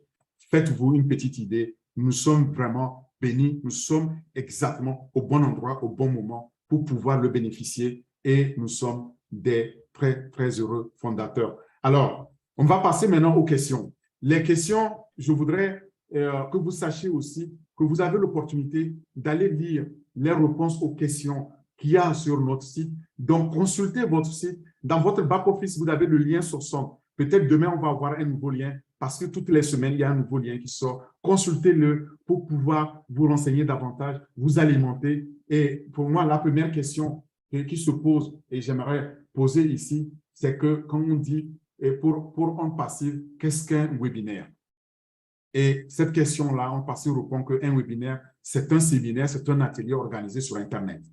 Faites-vous une petite idée. Nous sommes vraiment bénis, nous sommes exactement au bon endroit, au bon moment pour pouvoir le bénéficier et nous sommes des très, très heureux fondateurs. Alors, on va passer maintenant aux questions. Les questions, je voudrais que vous sachiez aussi que vous avez l'opportunité d'aller lire les réponses aux questions qu'il y a sur notre site. Donc, consultez votre site. Dans votre back-office, vous avez le lien sur son. Peut-être demain, on va avoir un nouveau lien parce que toutes les semaines, il y a un nouveau lien qui sort. Consultez-le pour pouvoir vous renseigner davantage, vous alimenter. Et pour moi, la première question qui se pose, et j'aimerais poser ici, c'est que, comme on dit, pour On Passive, qu'est-ce qu'un webinaire? Et cette question-là, On Passive répond qu'un webinaire, c'est un séminaire, c'est un atelier organisé sur Internet.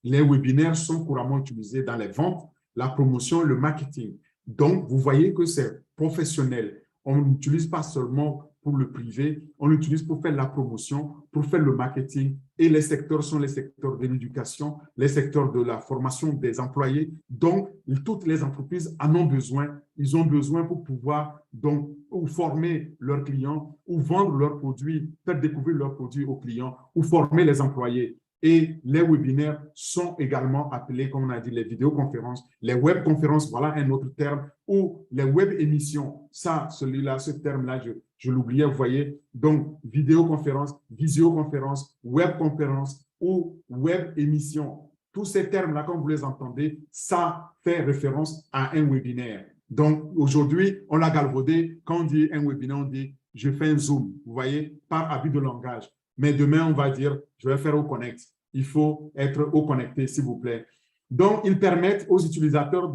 Les webinaires sont couramment utilisés dans les ventes, la promotion, le marketing. Donc, vous voyez que c'est professionnel. On n'utilise pas seulement pour le privé, on l'utilise pour faire la promotion, pour faire le marketing. Et les secteurs sont les secteurs de l'éducation, les secteurs de la formation des employés. Donc, toutes les entreprises en ont besoin. Ils ont besoin pour pouvoir donc ou former leurs clients, ou vendre leurs produits, faire découvrir leurs produits aux clients, ou former les employés. Et les webinaires sont également appelés, comme on a dit, les vidéoconférences, les webconférences, voilà un autre terme, ou les web-émissions. Ça, celui-là, ce terme-là, je l'oubliais, vous voyez. Donc, vidéoconférence, visioconférence, webconférence ou web-émission. Tous ces termes-là, quand vous les entendez, ça fait référence à un webinaire. Donc, aujourd'hui, on l'a galvaudé. Quand on dit un webinaire, on dit « je fais un Zoom », vous voyez, par habit de langage. Mais demain, on va dire « je vais faire O-Connect ». Il faut être O-Connecté, s'il vous plaît. Donc, ils permettent aux utilisateurs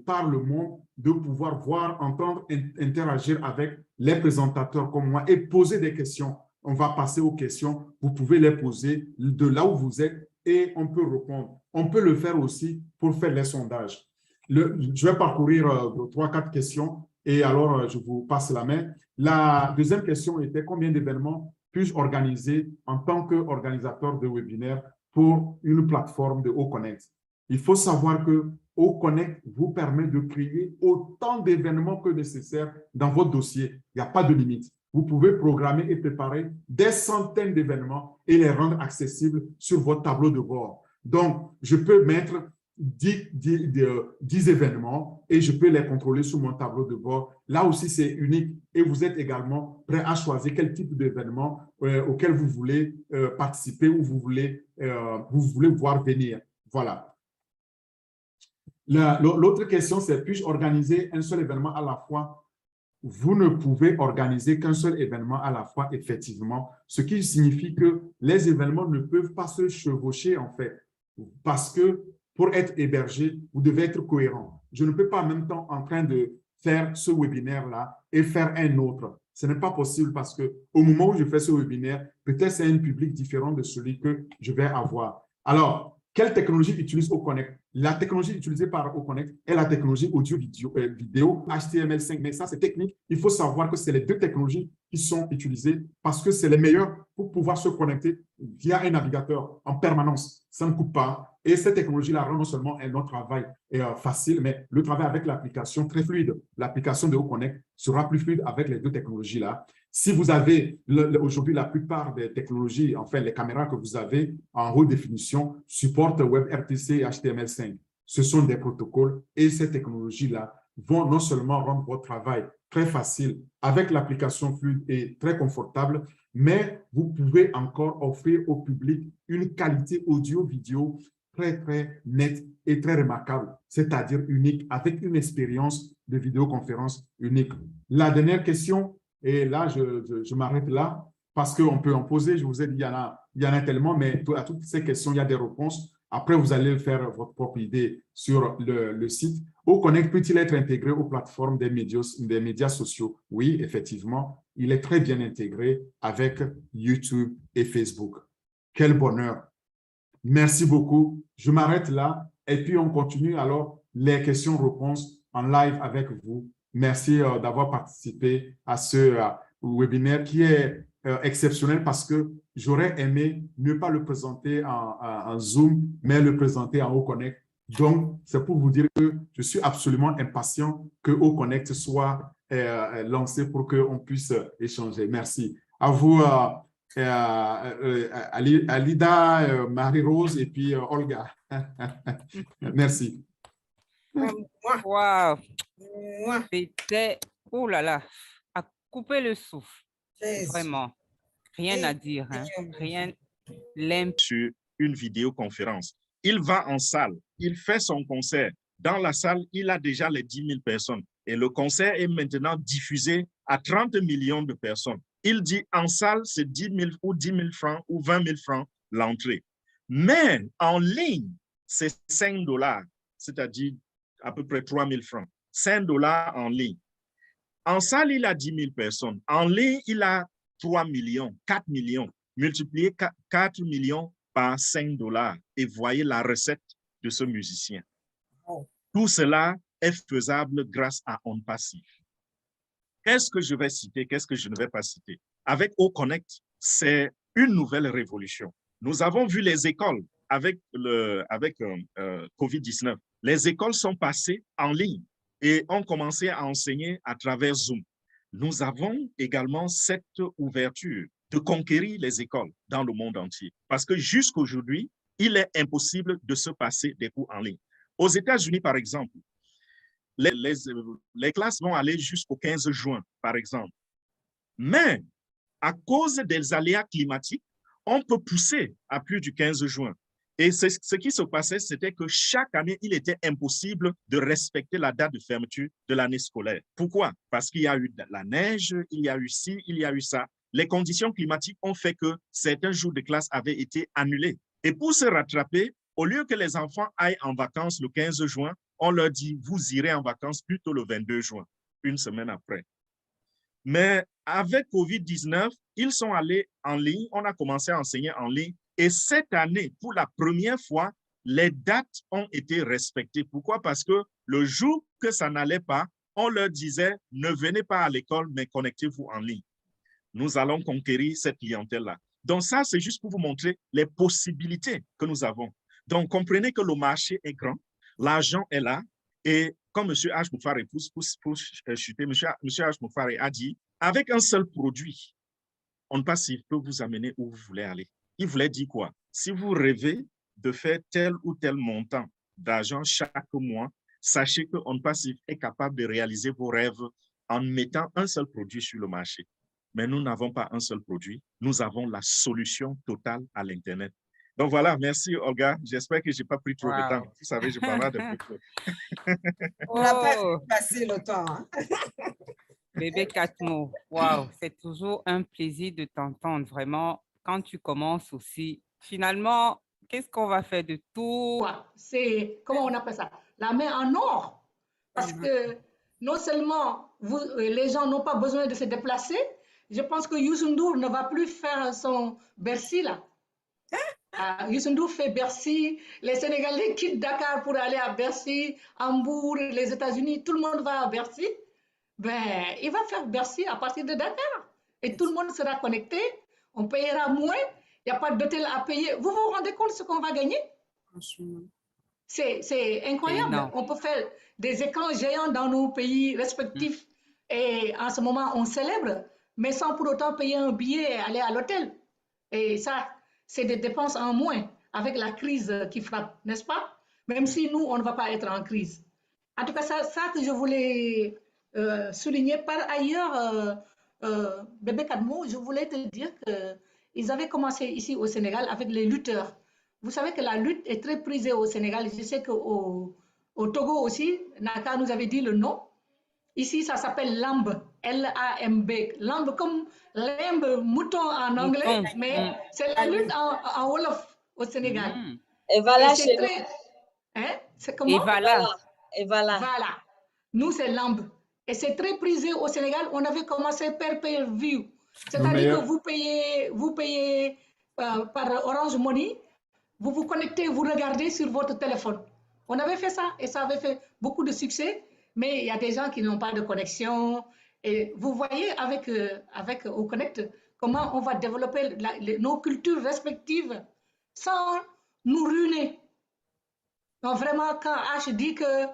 par le monde de pouvoir voir, entendre, interagir avec les présentateurs comme moi et poser des questions. On va passer aux questions. Vous pouvez les poser de là où vous êtes et on peut répondre. On peut le faire aussi pour faire les sondages. Je vais parcourir 3-4 questions et alors je vous passe la main. La deuxième question était combien d'événements puis-je organiser en tant qu'organisateur de webinaire pour une plateforme de OConnect? Il faut savoir que OConnect vous permet de créer autant d'événements que nécessaire dans votre dossier. Il n'y a pas de limite. Vous pouvez programmer et préparer des centaines d'événements et les rendre accessibles sur votre tableau de bord. Donc, je peux mettre 10 événements et je peux les contrôler sur mon tableau de bord. Là aussi, c'est unique et vous êtes également prêt à choisir quel type d'événement auquel vous voulez participer ou vous voulez voir venir. Voilà. L'autre question, c'est puis-je organiser un seul événement à la fois? Vous ne pouvez organiser qu'un seul événement à la fois, effectivement, ce qui signifie que les événements ne peuvent pas se chevaucher, en fait, parce que pour être hébergé, vous devez être cohérent. Je ne peux pas en même temps en train de faire ce webinaire-là et faire un autre. Ce n'est pas possible parce qu'au moment où je fais ce webinaire, peut-être c'est un public différent de celui que je vais avoir. Alors, quelle technologie utilise OConnect? La technologie utilisée par OConnect est la technologie audio-vidéo HTML5. Mais ça, c'est technique. Il faut savoir que c'est les deux technologies qui sont utilisées parce que c'est les meilleures pour pouvoir se connecter via un navigateur en permanence. Ça ne coupe pas. Et cette technologie-là rend non seulement notre travail facile, mais le travail avec l'application très fluide. L'application de OConnect sera plus fluide avec les deux technologies-là. Si vous avez aujourd'hui la plupart des technologies, enfin les caméras que vous avez en haute définition supportent WebRTC et HTML5. Ce sont des protocoles et ces technologies-là vont non seulement rendre votre travail très facile avec l'application fluide et très confortable, mais vous pouvez encore offrir au public une qualité audio-vidéo très, très nette et très remarquable, c'est-à-dire unique, avec une expérience de vidéoconférence unique. La dernière question, et là, je m'arrête là parce qu'on peut en poser. Je vous ai dit, il y en a tellement, mais à toutes ces questions, il y a des réponses. Après, vous allez faire votre propre idée sur le site. OConnect peut-il être intégré aux plateformes des médias sociaux? Oui, effectivement, il est très bien intégré avec YouTube et Facebook. Quel bonheur! Merci beaucoup. Je m'arrête là et puis on continue alors les questions-réponses en live avec vous. Merci d'avoir participé à ce webinaire qui est exceptionnel parce que j'aurais aimé ne pas le présenter en Zoom, mais le présenter en OConnect. Donc, c'est pour vous dire que je suis absolument impatient que OConnect soit lancé pour qu'on puisse échanger. Merci. À vous, Alida, Marie-Rose et puis Olga. Merci. Wow, c'était, oh là là, à couper le souffle. Vraiment, rien à dire, hein? Rien. Sur une vidéoconférence. Il va en salle, il fait son concert. Dans la salle, il a déjà les 10 000 personnes. Et le concert est maintenant diffusé à 30 millions de personnes. Il dit en salle, c'est 10 000 ou 10 000 francs ou 20 000 francs l'entrée. Mais en ligne, c'est 5 $, c'est-à-dire à peu près 3 000 francs. 5 $ en ligne. En salle, il a 10 000 personnes. En ligne, il a 3 millions, 4 millions. Multipliez 4 millions par 5 $ et voyez la recette de ce musicien. Tout cela est faisable grâce à OnPassive. Qu'est-ce que je vais citer, qu'est-ce que je ne vais pas citer? Avec OConnect, c'est une nouvelle révolution. Nous avons vu les écoles avec COVID-19. Les écoles sont passées en ligne et ont commencé à enseigner à travers Zoom. Nous avons également cette ouverture de conquérir les écoles dans le monde entier. Parce que jusqu'aujourd'hui, il est impossible de se passer des cours en ligne. Aux États-Unis, par exemple, les classes vont aller jusqu'au 15 juin, par exemple. Mais à cause des aléas climatiques, on peut pousser à plus du 15 juin. Et ce qui se passait, c'était que chaque année, il était impossible de respecter la date de fermeture de l'année scolaire. Pourquoi? Parce qu'il y a eu de la neige, il y a eu ci, il y a eu ça. Les conditions climatiques ont fait que certains jours de classe avaient été annulés. Et pour se rattraper, au lieu que les enfants aillent en vacances le 15 juin, on leur dit, vous irez en vacances plutôt le 22 juin, une semaine après. Mais avec COVID-19, ils sont allés en ligne, on a commencé à enseigner en ligne Et cette année, pour la première fois, les dates ont été respectées. Pourquoi? Parce que le jour que ça n'allait pas, on leur disait, ne venez pas à l'école, mais connectez-vous en ligne. Nous allons conquérir cette clientèle-là. Donc ça, c'est juste pour vous montrer les possibilités que nous avons. Donc, comprenez que le marché est grand, l'argent est là, et comme M. H. Moufare, pour chuter, M. H. Moufare a dit, avec un seul produit, On Passif peut vous amener où vous voulez aller. Il voulait dire quoi? Si vous rêvez de faire tel ou tel montant d'argent chaque mois, sachez que On Passif est capable de réaliser vos rêves en mettant un seul produit sur le marché. Mais nous n'avons pas un seul produit, nous avons la solution totale à l'Internet. Donc voilà, merci Olga. J'espère que je n'ai pas pris trop de temps. Vous savez, je parle de beaucoup. On n'a pas passé le temps. Hein? Bébé Catmo, waouh, c'est toujours un plaisir de t'entendre, vraiment, quand tu commences aussi. Finalement, qu'est-ce qu'on va faire de tout? C'est, comment on appelle ça? La main en or. Parce que non seulement les gens n'ont pas besoin de se déplacer, je pense que Youssou N'Dour ne va plus faire son Bercy là. Youssou N'Dour fait Bercy, les Sénégalais quittent Dakar pour aller à Bercy, Hambourg, les États-Unis, tout le monde va à Bercy. Ben, il va faire Bercy à partir de Dakar. Et tout le monde sera connecté, on payera moins, il n'y a pas d'hôtel à payer. Vous vous rendez compte de ce qu'on va gagner? C'est incroyable. On peut faire des écrans géants dans nos pays respectifs et en ce moment, on célèbre, mais sans pour autant payer un billet et aller à l'hôtel. Et ça, c'est des dépenses en moins avec la crise qui frappe, n'est-ce pas? Même si nous, on ne va pas être en crise. En tout cas, ça que je voulais souligner. Par ailleurs, Bébé Catmo, je voulais te dire qu'ils avaient commencé ici au Sénégal avec les lutteurs. Vous savez que la lutte est très prisée au Sénégal. Je sais qu'au Togo aussi, Naka nous avait dit le nom. Ici, ça s'appelle lamb, L-A-M-B. Lamb comme lamb, mouton en anglais, mais c'est la lutte en Wolof au Sénégal. Et voilà chez nous. Hein? C'est comment? Et voilà. Voilà. Nous, c'est lamb. Et c'est très prisé au Sénégal. On avait commencé pay-per-view. C'est-à-dire que vous payez par Orange Money. Vous vous connectez, vous regardez sur votre téléphone. On avait fait ça et ça avait fait beaucoup de succès, mais il y a des gens qui n'ont pas de connexion. Et vous voyez avec OConnect comment on va développer nos cultures respectives sans nous ruiner. Donc vraiment, quand H dit que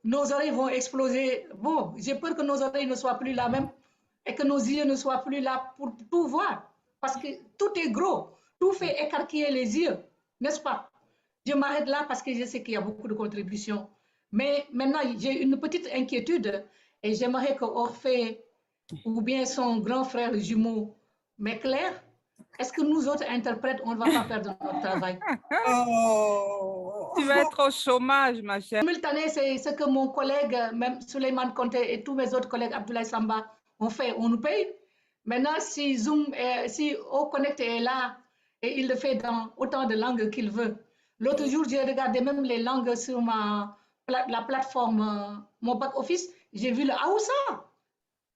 nos oreilles vont exploser, bon, j'ai peur que nos oreilles ne soient plus là même et que nos yeux ne soient plus là pour tout voir. Parce que tout est gros. Tout fait écarquiller les yeux, n'est-ce pas? Je m'arrête là parce que je sais qu'il y a beaucoup de contributions. Mais maintenant, j'ai une petite inquiétude et j'aimerais que Orphée ou bien son grand frère jumeau m'éclaire. Est-ce que nous autres interprètes, on ne va pas perdre notre travail? Tu vas être au chômage, ma chère. Simultané, c'est ce que mon collègue, même Souleymane Conté et tous mes autres collègues, Abdoulaye Samba, ont fait. On nous paye. Maintenant, si Zoom, si OConnect est là, et il le fait dans autant de langues qu'il veut. L'autre jour, j'ai regardé même les langues sur la plateforme, mon back-office, j'ai vu le Haoussa.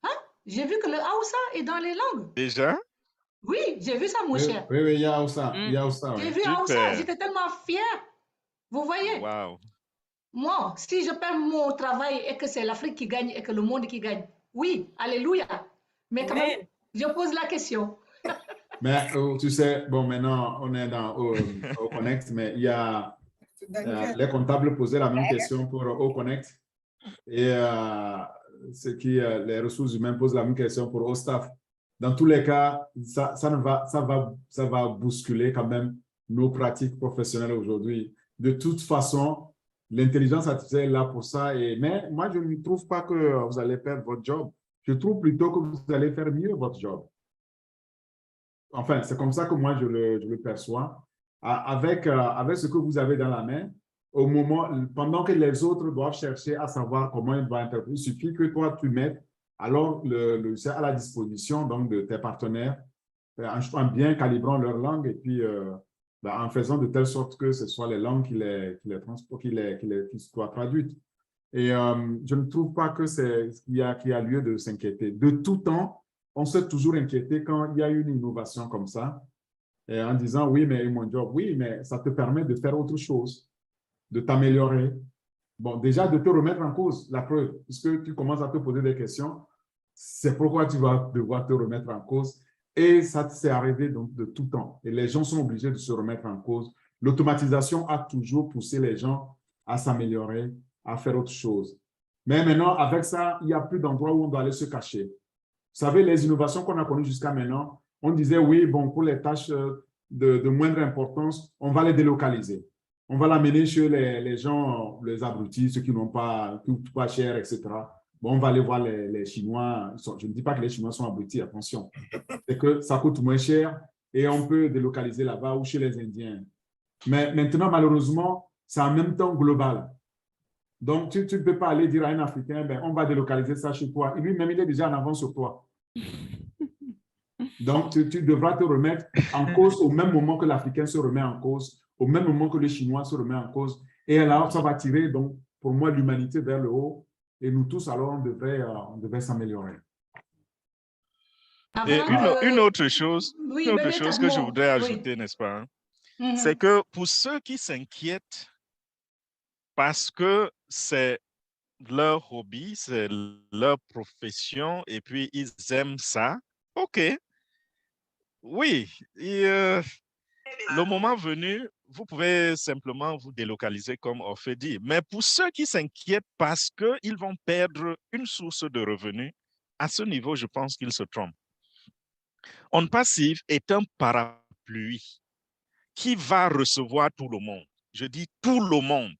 Hein? J'ai vu que le Haoussa est dans les langues. Déjà? Oui, j'ai vu ça, mon cher. Oui, il y a Haoussa. J'ai vu Haoussa, j'étais tellement fière. Vous voyez? Wow. Moi, si je perds mon travail et que c'est l'Afrique qui gagne et que le monde qui gagne, oui, alléluia. Mais quand même, je pose la question. Mais tu sais, bon, maintenant, on est dans OConnect, mais il y a les comptables posaient la même question pour OConnect et les ressources humaines posent la même question pour OStaff. Dans tous les cas, ça va bousculer quand même nos pratiques professionnelles aujourd'hui. De toute façon, l'intelligence artificielle est là pour ça. Mais moi, je ne trouve pas que vous allez perdre votre job. Je trouve plutôt que vous allez faire mieux votre job. Enfin, c'est comme ça que moi, je le perçois. Avec ce que vous avez dans la main, pendant que les autres doivent chercher à savoir comment ils doivent interpréter, il suffit que toi, tu mettes alors le logiciel à la disposition donc, de tes partenaires en bien calibrant leur langue et puis en faisant de telle sorte que ce soit les langues qui soient traduites. Et je ne trouve pas que qu'il y a lieu de s'inquiéter. De tout temps, on s'est toujours inquiété quand il y a une innovation comme ça. en disant, oui, mais mon job, oui, mais ça te permet de faire autre chose, de t'améliorer. Bon, déjà, de te remettre en cause, la preuve, puisque tu commences à te poser des questions, c'est pourquoi tu vas devoir te remettre en cause. Et ça s'est arrivé donc de tout temps. Et les gens sont obligés de se remettre en cause. L'automatisation a toujours poussé les gens à s'améliorer, à faire autre chose. Mais maintenant, avec ça, il n'y a plus d'endroit où on doit aller se cacher. Vous savez, les innovations qu'on a connues jusqu'à maintenant, on disait, oui, bon, pour les tâches de moindre importance, on va les délocaliser. On va l'amener chez les gens, les abrutis, ceux qui n'ont pas, qui coûtent pas cher, etc. Bon, on va aller voir les Chinois. Je ne dis pas que les Chinois sont abrutis, attention. C'est que ça coûte moins cher et on peut délocaliser là-bas ou chez les Indiens. Mais maintenant, malheureusement, c'est en même temps global. Donc, tu ne peux pas aller dire à un Africain, ben, on va délocaliser ça chez toi. Et lui-même, il est déjà en avance sur toi. Donc, tu devras te remettre en cause au même moment que l'Africain se remet en cause, au même moment que le Chinois se remet en cause. Et alors, ça va tirer, donc, pour moi, l'humanité vers le haut. Et nous tous, alors, on devrait s'améliorer. Et une autre chose, que je voudrais ajouter, n'est-ce pas, hein, c'est que pour ceux qui s'inquiètent parce que c'est leur hobby, c'est leur profession et puis ils aiment ça, OK. Oui, et, le moment venu, vous pouvez simplement vous délocaliser comme Orphée dit. Mais pour ceux qui s'inquiètent parce qu'ils vont perdre une source de revenus, à ce niveau, je pense qu'ils se trompent. On Passive est un parapluie qui va recevoir tout le monde. Je dis tout le monde.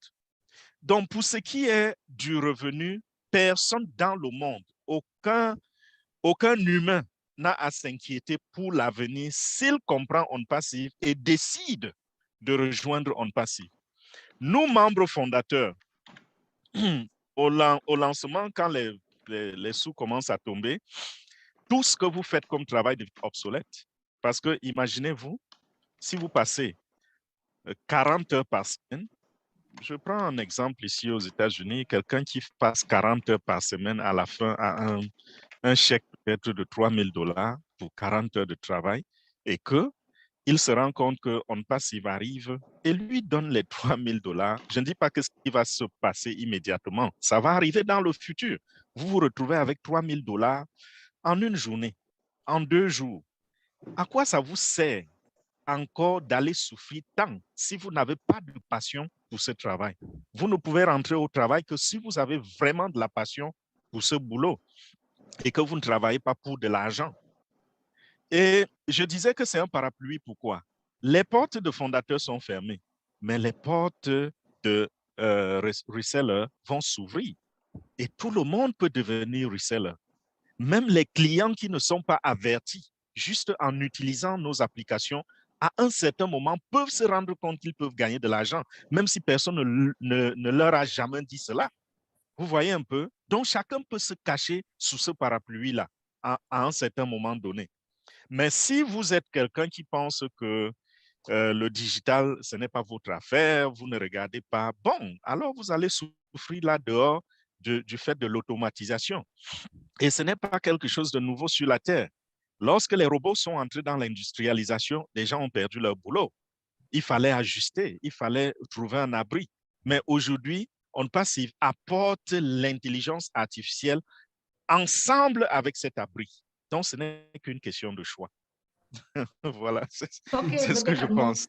Donc, pour ce qui est du revenu, personne dans le monde, aucun humain n'a à s'inquiéter pour l'avenir s'il comprend On Passive et décide de rejoindre On Passive. Nous, membres fondateurs, au lancement, quand les sous commencent à tomber, tout ce que vous faites comme travail devient obsolète. Parce que imaginez-vous, si vous passez 40 heures par semaine, je prends un exemple ici aux États-Unis, quelqu'un qui passe 40 heures par semaine à la fin à un chèque peut-être de $3,000 pour 40 heures de travail et qu'il se rend compte qu'on Passive arrive et lui donne les $3,000. Je ne dis pas que ce qui va se passer immédiatement. Ça va arriver dans le futur. Vous vous retrouvez avec $3,000 en une journée, en 2 jours. À quoi ça vous sert encore d'aller souffrir tant si vous n'avez pas de passion pour ce travail? Vous ne pouvez rentrer au travail que si vous avez vraiment de la passion pour ce boulot et que vous ne travaillez pas pour de l'argent. Et je disais que c'est un parapluie. Pourquoi? Les portes de fondateurs sont fermées, mais les portes de resellers vont s'ouvrir et tout le monde peut devenir reseller. Même les clients qui ne sont pas avertis, juste en utilisant nos applications, à un certain moment, peuvent se rendre compte qu'ils peuvent gagner de l'argent, même si personne ne leur a jamais dit cela. Vous voyez un peu? Donc, chacun peut se cacher sous ce parapluie-là à un certain moment donné. Mais si vous êtes quelqu'un qui pense que le digital, ce n'est pas votre affaire, vous ne regardez pas, bon, alors vous allez souffrir là dehors du fait de l'automatisation. Et ce n'est pas quelque chose de nouveau sur la Terre. Lorsque les robots sont entrés dans l'industrialisation, les gens ont perdu leur boulot. Il fallait ajuster, il fallait trouver un abri. Mais aujourd'hui, On Passive apporte l'intelligence artificielle ensemble avec cet abri. Donc, ce n'est qu'une question de choix. Voilà, c'est ce que je pense.